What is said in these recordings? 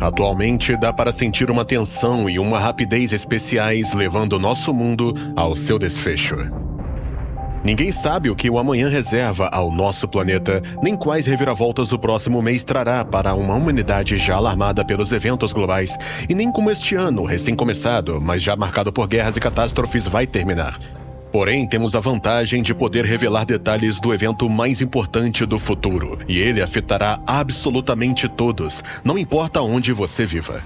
Atualmente, dá para sentir uma tensão e uma rapidez especiais levando o nosso mundo ao seu desfecho. Ninguém sabe o que o amanhã reserva ao nosso planeta, nem quais reviravoltas o próximo mês trará para uma humanidade já alarmada pelos eventos globais, e nem como este ano, recém-começado, mas já marcado por guerras e catástrofes, vai terminar. Porém, temos a vantagem de poder revelar detalhes do evento mais importante do futuro, e ele afetará absolutamente todos, não importa onde você viva.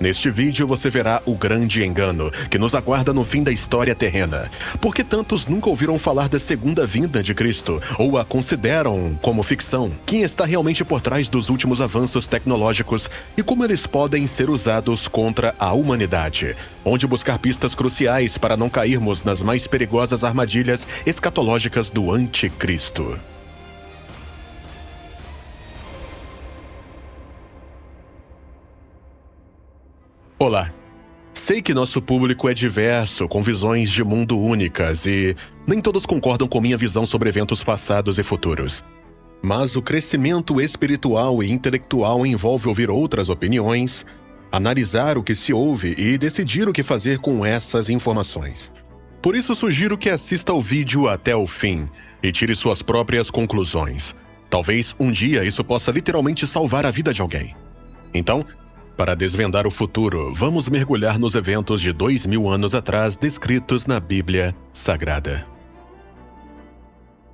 Neste vídeo você verá o grande engano que nos aguarda no fim da história terrena. Por que tantos nunca ouviram falar da segunda vinda de Cristo, ou a consideram como ficção? Quem está realmente por trás dos últimos avanços tecnológicos e como eles podem ser usados contra a humanidade? Onde buscar pistas cruciais para não cairmos nas mais perigosas armadilhas escatológicas do anticristo. Olá. Sei que nosso público é diverso, com visões de mundo únicas e nem todos concordam com minha visão sobre eventos passados e futuros. Mas o crescimento espiritual e intelectual envolve ouvir outras opiniões, analisar o que se ouve e decidir o que fazer com essas informações. Por isso sugiro que assista ao vídeo até o fim e tire suas próprias conclusões. Talvez um dia isso possa literalmente salvar a vida de alguém. Então, para desvendar o futuro, vamos mergulhar nos eventos de 2000 anos atrás descritos na Bíblia Sagrada.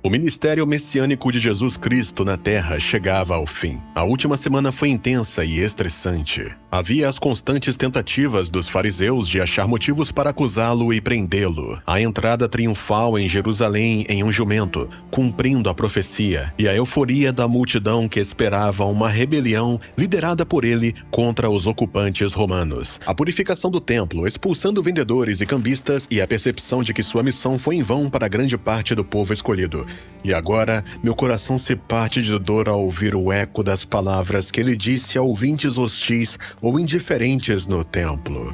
O ministério messiânico de Jesus Cristo na Terra chegava ao fim. A última semana foi intensa e estressante. Havia as constantes tentativas dos fariseus de achar motivos para acusá-lo e prendê-lo. A entrada triunfal em Jerusalém em um jumento, cumprindo a profecia, e a euforia da multidão que esperava uma rebelião liderada por ele contra os ocupantes romanos. A purificação do templo, expulsando vendedores e cambistas, e a percepção de que sua missão foi em vão para grande parte do povo escolhido. E agora, meu coração se parte de dor ao ouvir o eco das palavras que ele disse a ouvintes hostis ou indiferentes no templo.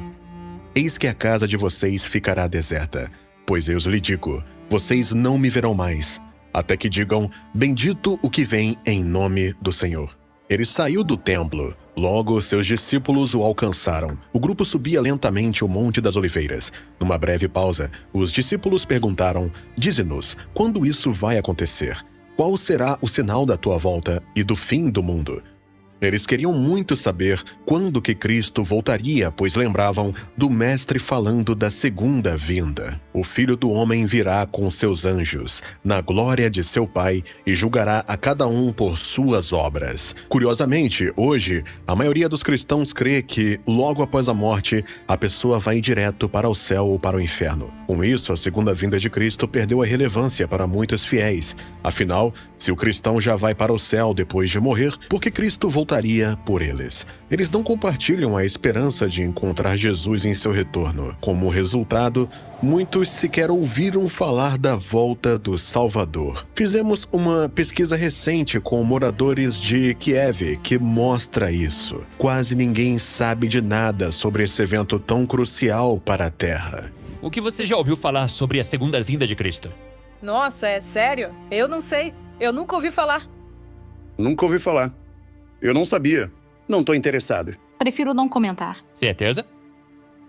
Eis que a casa de vocês ficará deserta, pois eu lhe digo, vocês não me verão mais, até que digam, bendito o que vem em nome do Senhor. Ele saiu do templo. Logo, seus discípulos o alcançaram. O grupo subia lentamente o Monte das Oliveiras. Numa breve pausa, os discípulos perguntaram, dize-nos, quando isso vai acontecer? Qual será o sinal da tua volta e do fim do mundo? Eles queriam muito saber quando que Cristo voltaria, pois lembravam do Mestre falando da segunda vinda. O Filho do Homem virá com seus anjos, na glória de seu Pai, e julgará a cada um por suas obras. Curiosamente, hoje, a maioria dos cristãos crê que, logo após a morte, a pessoa vai direto para o céu ou para o inferno. Com isso, a segunda vinda de Cristo perdeu a relevância para muitos fiéis. Afinal, se o cristão já vai para o céu depois de morrer, por que Cristo voltaria por eles? Eles não compartilham a esperança de encontrar Jesus em seu retorno. Como resultado, muitos sequer ouviram falar da volta do Salvador. Fizemos uma pesquisa recente com moradores de Kiev que mostra isso. Quase ninguém sabe de nada sobre esse evento tão crucial para a Terra. O que você já ouviu falar sobre a segunda vinda de Cristo? Nossa, é sério? Eu não sei. Eu nunca ouvi falar. Nunca ouvi falar. Eu não sabia. Não tô interessado. Prefiro não comentar. Certeza?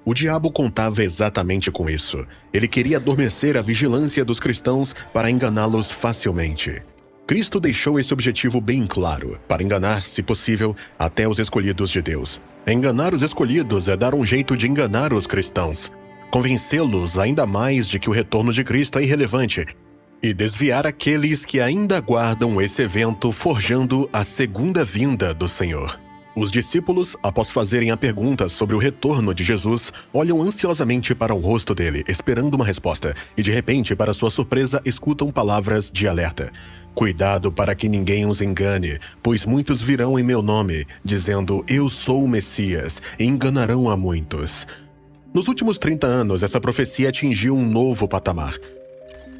O diabo contava exatamente com isso. Ele queria adormecer a vigilância dos cristãos para enganá-los facilmente. Cristo deixou esse objetivo bem claro, para enganar, se possível, até os escolhidos de Deus. Enganar os escolhidos é dar um jeito de enganar os cristãos, convencê-los ainda mais de que o retorno de Cristo é irrelevante e desviar aqueles que ainda aguardam esse evento, forjando a segunda vinda do Senhor. Os discípulos, após fazerem a pergunta sobre o retorno de Jesus, olham ansiosamente para o rosto dele, esperando uma resposta, e de repente, para sua surpresa, escutam palavras de alerta. Cuidado para que ninguém os engane, pois muitos virão em meu nome, dizendo, eu sou o Messias, e enganarão a muitos. Nos últimos 30 anos, essa profecia atingiu um novo patamar.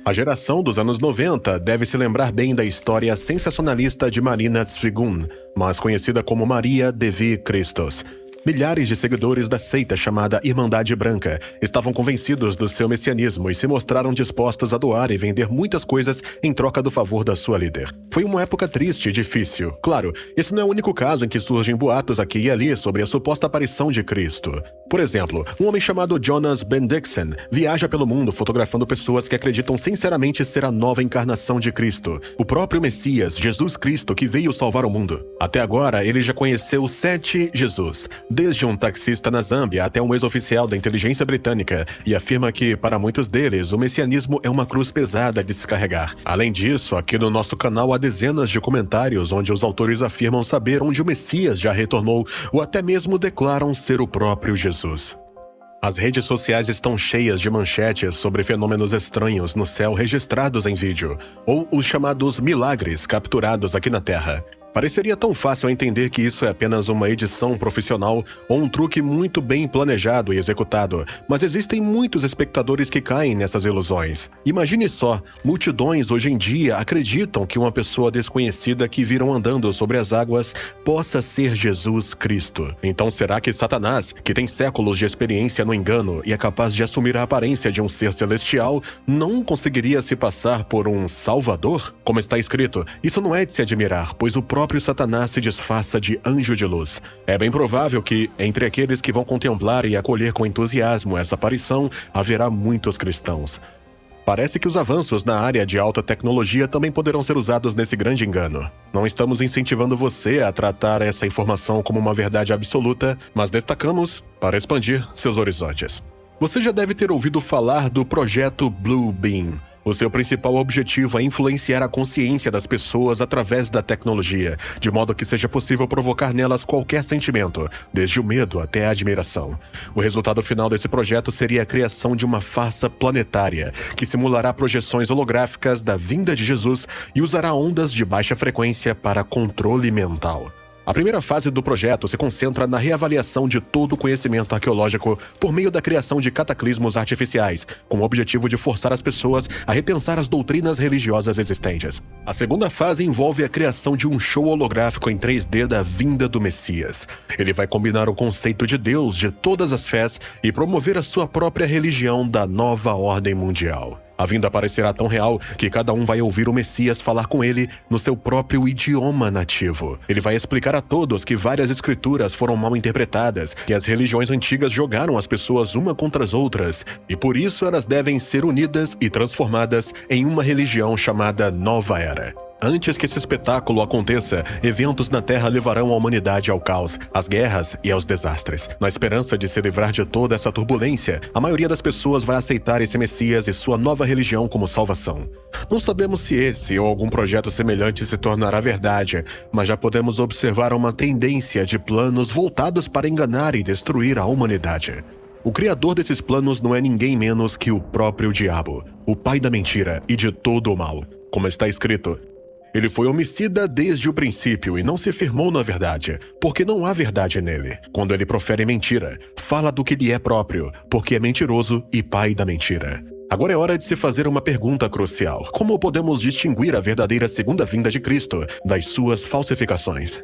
A geração dos anos 90 deve se lembrar bem da história sensacionalista de Marina Tsvigun, mais conhecida como Maria Devi Christos. Milhares de seguidores da seita chamada Irmandade Branca estavam convencidos do seu messianismo e se mostraram dispostos a doar e vender muitas coisas em troca do favor da sua líder. Foi uma época triste e difícil. Claro, esse não é o único caso em que surgem boatos aqui e ali sobre a suposta aparição de Cristo. Por exemplo, um homem chamado Jonas Bendixen viaja pelo mundo fotografando pessoas que acreditam sinceramente ser a nova encarnação de Cristo, o próprio Messias, Jesus Cristo, que veio salvar o mundo. Até agora, ele já conheceu 7 Jesus, desde um taxista na Zâmbia até um ex-oficial da inteligência britânica, e afirma que, para muitos deles, o messianismo é uma cruz pesada de se carregar. Além disso, aqui no nosso canal há dezenas de comentários onde os autores afirmam saber onde o Messias já retornou, ou até mesmo declaram ser o próprio Jesus. As redes sociais estão cheias de manchetes sobre fenômenos estranhos no céu registrados em vídeo, ou os chamados milagres capturados aqui na Terra. Pareceria tão fácil entender que isso é apenas uma edição profissional ou um truque muito bem planejado e executado, mas existem muitos espectadores que caem nessas ilusões. Imagine só, multidões hoje em dia acreditam que uma pessoa desconhecida que viram andando sobre as águas possa ser Jesus Cristo. Então será que Satanás, que tem séculos de experiência no engano e é capaz de assumir a aparência de um ser celestial, não conseguiria se passar por um salvador? Como está escrito, isso não é de se admirar, pois o próprio Satanás se disfarça de anjo de luz. É bem provável que, entre aqueles que vão contemplar e acolher com entusiasmo essa aparição, haverá muitos cristãos. Parece que os avanços na área de alta tecnologia também poderão ser usados nesse grande engano. Não estamos incentivando você a tratar essa informação como uma verdade absoluta, mas destacamos para expandir seus horizontes. Você já deve ter ouvido falar do projeto Blue Beam. O seu principal objetivo é influenciar a consciência das pessoas através da tecnologia, de modo que seja possível provocar nelas qualquer sentimento, desde o medo até a admiração. O resultado final desse projeto seria a criação de uma farsa planetária, que simulará projeções holográficas da vinda de Jesus e usará ondas de baixa frequência para controle mental. A primeira fase do projeto se concentra na reavaliação de todo o conhecimento arqueológico por meio da criação de cataclismos artificiais, com o objetivo de forçar as pessoas a repensar as doutrinas religiosas existentes. A segunda fase envolve a criação de um show holográfico em 3D da vinda do Messias. Ele vai combinar o conceito de Deus de todas as fés e promover a sua própria religião da nova ordem mundial. A vinda parecerá tão real que cada um vai ouvir o Messias falar com ele no seu próprio idioma nativo. Ele vai explicar a todos que várias escrituras foram mal interpretadas, que as religiões antigas jogaram as pessoas uma contra as outras, e por isso elas devem ser unidas e transformadas em uma religião chamada Nova Era. Antes que esse espetáculo aconteça, eventos na Terra levarão a humanidade ao caos, às guerras e aos desastres. Na esperança de se livrar de toda essa turbulência, a maioria das pessoas vai aceitar esse Messias e sua nova religião como salvação. Não sabemos se esse ou algum projeto semelhante se tornará verdade, mas já podemos observar uma tendência de planos voltados para enganar e destruir a humanidade. O criador desses planos não é ninguém menos que o próprio diabo, o pai da mentira e de todo o mal. Como está escrito, ele foi homicida desde o princípio e não se firmou na verdade, porque não há verdade nele. Quando ele profere mentira, fala do que lhe é próprio, porque é mentiroso e pai da mentira. Agora é hora de se fazer uma pergunta crucial. Como podemos distinguir a verdadeira segunda vinda de Cristo das suas falsificações?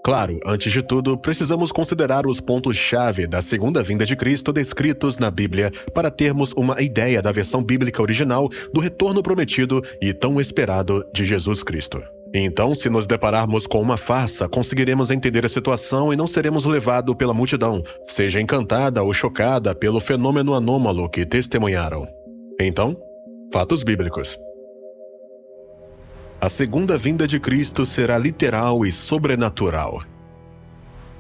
Claro, antes de tudo, precisamos considerar os pontos-chave da segunda vinda de Cristo descritos na Bíblia para termos uma ideia da versão bíblica original do retorno prometido e tão esperado de Jesus Cristo. Então, se nos depararmos com uma farsa, conseguiremos entender a situação e não seremos levados pela multidão, seja encantada ou chocada pelo fenômeno anômalo que testemunharam. Então, fatos bíblicos. A segunda vinda de Cristo será literal e sobrenatural.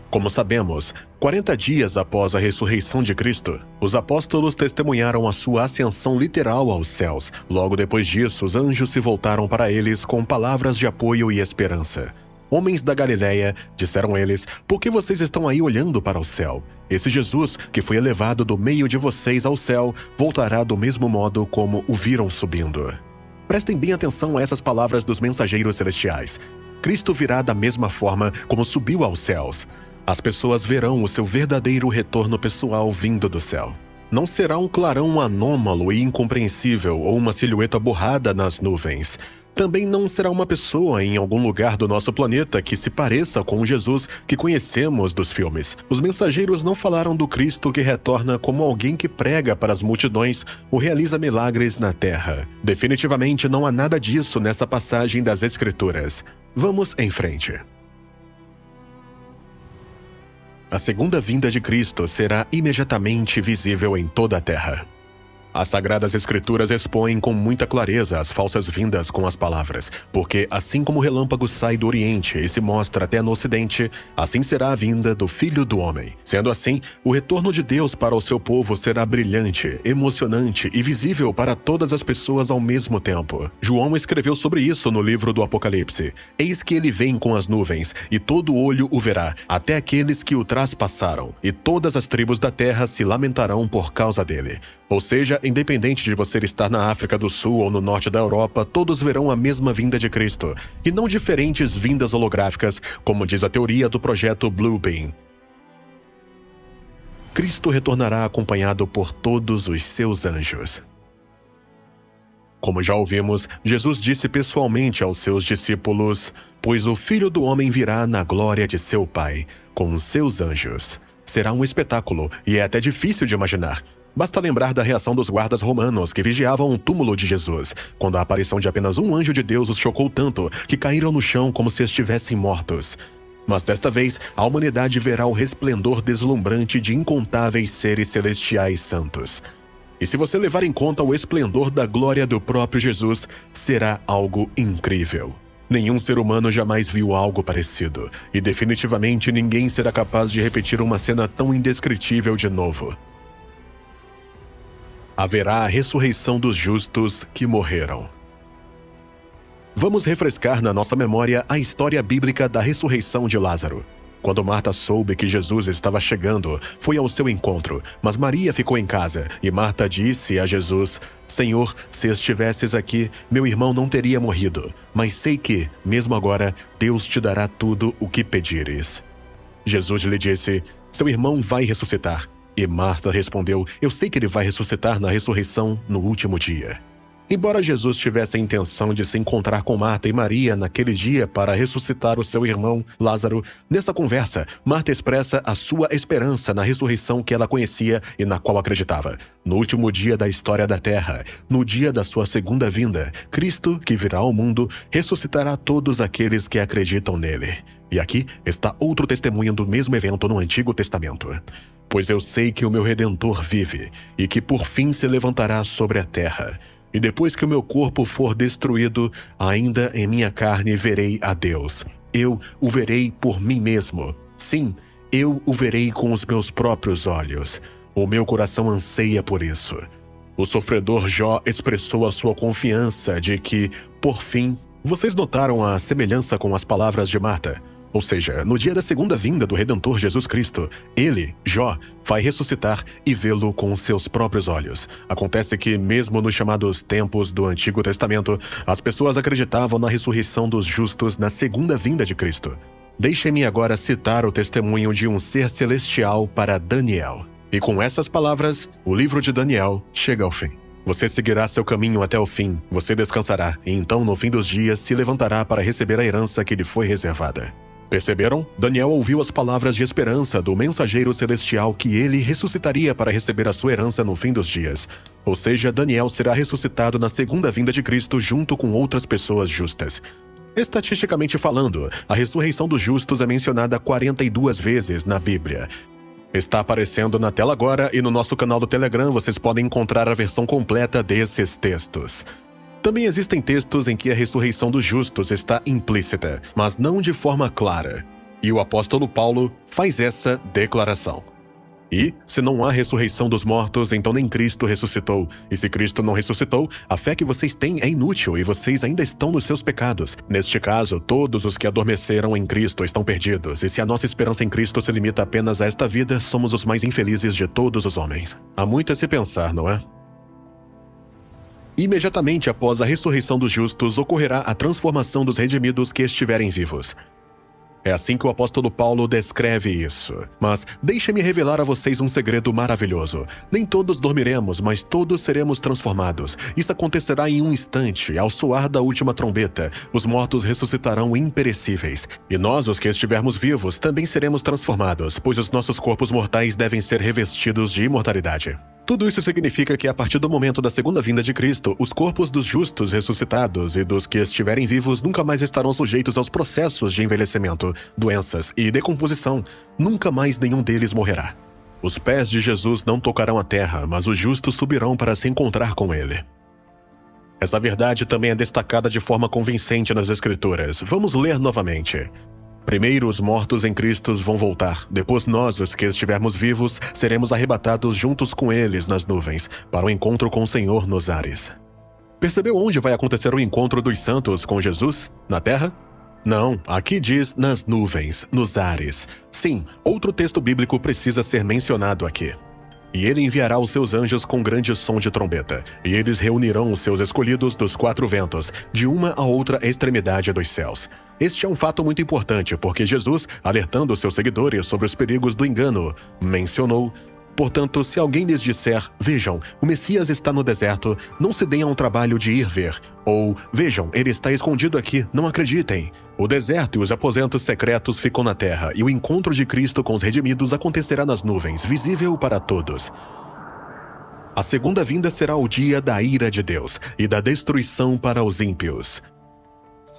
Como sabemos, 40 dias após a ressurreição de Cristo, os apóstolos testemunharam a sua ascensão literal aos céus. Logo depois disso, os anjos se voltaram para eles com palavras de apoio e esperança. Homens da Galileia, disseram eles, por que vocês estão aí olhando para o céu? Esse Jesus, que foi elevado do meio de vocês ao céu, voltará do mesmo modo como o viram subindo. Prestem bem atenção a essas palavras dos mensageiros celestiais. Cristo virá da mesma forma como subiu aos céus. As pessoas verão o seu verdadeiro retorno pessoal vindo do céu. Não será um clarão anômalo e incompreensível ou uma silhueta borrada nas nuvens. Também não será uma pessoa em algum lugar do nosso planeta que se pareça com o Jesus que conhecemos dos filmes. Os mensageiros não falaram do Cristo que retorna como alguém que prega para as multidões ou realiza milagres na Terra. Definitivamente não há nada disso nessa passagem das Escrituras. Vamos em frente. A segunda vinda de Cristo será imediatamente visível em toda a Terra. As Sagradas Escrituras expõem com muita clareza as falsas vindas com as palavras, porque assim como o relâmpago sai do Oriente e se mostra até no Ocidente, assim será a vinda do Filho do Homem. Sendo assim, o retorno de Deus para o seu povo será brilhante, emocionante e visível para todas as pessoas ao mesmo tempo. João escreveu sobre isso no livro do Apocalipse. Eis que ele vem com as nuvens, e todo olho o verá, até aqueles que o traspassaram, e todas as tribos da terra se lamentarão por causa dele. Ou seja, independente de você estar na África do Sul ou no norte da Europa, todos verão a mesma vinda de Cristo, e não diferentes vindas holográficas, como diz a teoria do projeto Bluebeam. Cristo retornará acompanhado por todos os seus anjos. Como já ouvimos, Jesus disse pessoalmente aos seus discípulos: "Pois o Filho do Homem virá na glória de seu Pai, com seus anjos." Será um espetáculo, e é até difícil de imaginar. Basta lembrar da reação dos guardas romanos que vigiavam o túmulo de Jesus, quando a aparição de apenas um anjo de Deus os chocou tanto que caíram no chão como se estivessem mortos. Mas desta vez, a humanidade verá o resplendor deslumbrante de incontáveis seres celestiais santos. E se você levar em conta o esplendor da glória do próprio Jesus, será algo incrível. Nenhum ser humano jamais viu algo parecido, e definitivamente ninguém será capaz de repetir uma cena tão indescritível de novo. Haverá a ressurreição dos justos que morreram. Vamos refrescar na nossa memória a história bíblica da ressurreição de Lázaro. Quando Marta soube que Jesus estava chegando, foi ao seu encontro, mas Maria ficou em casa, e Marta disse a Jesus: "Senhor, se estivesses aqui, meu irmão não teria morrido, mas sei que, mesmo agora, Deus te dará tudo o que pedires." Jesus lhe disse: "Seu irmão vai ressuscitar." E Marta respondeu: "Eu sei que ele vai ressuscitar na ressurreição no último dia." Embora Jesus tivesse a intenção de se encontrar com Marta e Maria naquele dia para ressuscitar o seu irmão Lázaro, nessa conversa, Marta expressa a sua esperança na ressurreição que ela conhecia e na qual acreditava. No último dia da história da Terra, no dia da sua segunda vinda, Cristo, que virá ao mundo, ressuscitará todos aqueles que acreditam nele. E aqui está outro testemunho do mesmo evento no Antigo Testamento. "Pois eu sei que o meu Redentor vive, e que por fim se levantará sobre a terra. E depois que o meu corpo for destruído, ainda em minha carne verei a Deus. Eu o verei por mim mesmo. Sim, eu o verei com os meus próprios olhos. O meu coração anseia por isso." O sofredor Jó expressou a sua confiança de que, por fim... Vocês notaram a semelhança com as palavras de Marta? Ou seja, no dia da segunda vinda do Redentor Jesus Cristo, ele, Jó, vai ressuscitar e vê-lo com seus próprios olhos. Acontece que, mesmo nos chamados tempos do Antigo Testamento, as pessoas acreditavam na ressurreição dos justos na segunda vinda de Cristo. Deixem-me agora citar o testemunho de um ser celestial para Daniel. E com essas palavras, o livro de Daniel chega ao fim. "Você seguirá seu caminho até o fim, você descansará, e então no fim dos dias se levantará para receber a herança que lhe foi reservada." Perceberam? Daniel ouviu as palavras de esperança do mensageiro celestial que ele ressuscitaria para receber a sua herança no fim dos dias. Ou seja, Daniel será ressuscitado na segunda vinda de Cristo junto com outras pessoas justas. Estatisticamente falando, a ressurreição dos justos é mencionada 42 vezes na Bíblia. Está aparecendo na tela agora e no nosso canal do Telegram vocês podem encontrar a versão completa desses textos. Também existem textos em que a ressurreição dos justos está implícita, mas não de forma clara. E o apóstolo Paulo faz essa declaração. E, se não há ressurreição dos mortos, então nem Cristo ressuscitou. E se Cristo não ressuscitou, a fé que vocês têm é inútil e vocês ainda estão nos seus pecados. Neste caso, todos os que adormeceram em Cristo estão perdidos. E se a nossa esperança em Cristo se limita apenas a esta vida, somos os mais infelizes de todos os homens. Há muito a se pensar, não é? Imediatamente após a ressurreição dos justos, ocorrerá a transformação dos redimidos que estiverem vivos. É assim que o apóstolo Paulo descreve isso. Mas deixe-me revelar a vocês um segredo maravilhoso. Nem todos dormiremos, mas todos seremos transformados. Isso acontecerá em um instante, ao soar da última trombeta. Os mortos ressuscitarão imperecíveis. E nós, os que estivermos vivos, também seremos transformados, pois os nossos corpos mortais devem ser revestidos de imortalidade. Tudo isso significa que, a partir do momento da segunda vinda de Cristo, os corpos dos justos ressuscitados e dos que estiverem vivos nunca mais estarão sujeitos aos processos de envelhecimento, doenças e decomposição. Nunca mais nenhum deles morrerá. Os pés de Jesus não tocarão a terra, mas os justos subirão para se encontrar com ele. Essa verdade também é destacada de forma convincente nas Escrituras. Vamos ler novamente. Primeiro os mortos em Cristo vão voltar. Depois nós, os que estivermos vivos, seremos arrebatados juntos com eles nas nuvens, para o encontro com o Senhor nos ares. Percebeu onde vai acontecer o encontro dos santos com Jesus? Na terra? Não, aqui diz nas nuvens, nos ares. Sim, outro texto bíblico precisa ser mencionado aqui. E ele enviará os seus anjos com grande som de trombeta, e eles reunirão os seus escolhidos dos quatro ventos, de uma a outra extremidade dos céus. Este é um fato muito importante, porque Jesus, alertando seus seguidores sobre os perigos do engano, mencionou: portanto, se alguém lhes disser, vejam, o Messias está no deserto, não se deem ao trabalho de ir ver. Ou, vejam, ele está escondido aqui, não acreditem. O deserto e os aposentos secretos ficam na terra, e o encontro de Cristo com os redimidos acontecerá nas nuvens, visível para todos. A segunda vinda será o dia da ira de Deus e da destruição para os ímpios.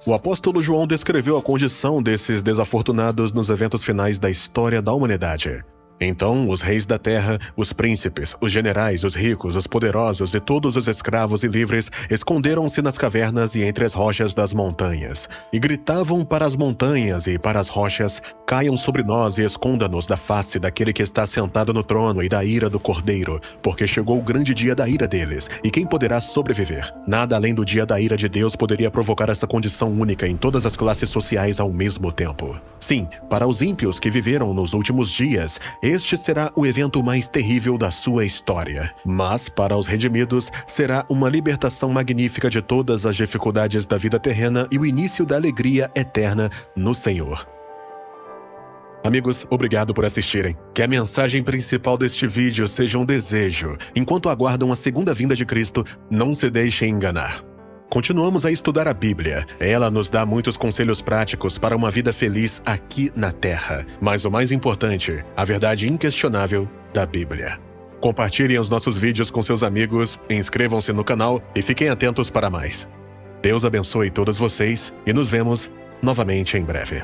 O apóstolo João descreveu a condição desses desafortunados nos eventos finais da história da humanidade. Então, os reis da terra, os príncipes, os generais, os ricos, os poderosos e todos os escravos e livres esconderam-se nas cavernas e entre as rochas das montanhas, e gritavam para as montanhas e para as rochas: caiam sobre nós e esconda-nos da face daquele que está sentado no trono e da ira do Cordeiro, porque chegou o grande dia da ira deles, e quem poderá sobreviver? Nada além do dia da ira de Deus poderia provocar essa condição única em todas as classes sociais ao mesmo tempo. Sim, para os ímpios que viveram nos últimos dias, este será o evento mais terrível da sua história. Mas, para os redimidos, será uma libertação magnífica de todas as dificuldades da vida terrena e o início da alegria eterna no Senhor. Amigos, obrigado por assistirem. Que a mensagem principal deste vídeo seja um desejo. Enquanto aguardam a segunda vinda de Cristo, não se deixem enganar. Continuamos a estudar a Bíblia. Ela nos dá muitos conselhos práticos para uma vida feliz aqui na Terra. Mas o mais importante, a verdade inquestionável da Bíblia. Compartilhem os nossos vídeos com seus amigos, inscrevam-se no canal e fiquem atentos para mais. Deus abençoe todos vocês e nos vemos novamente em breve.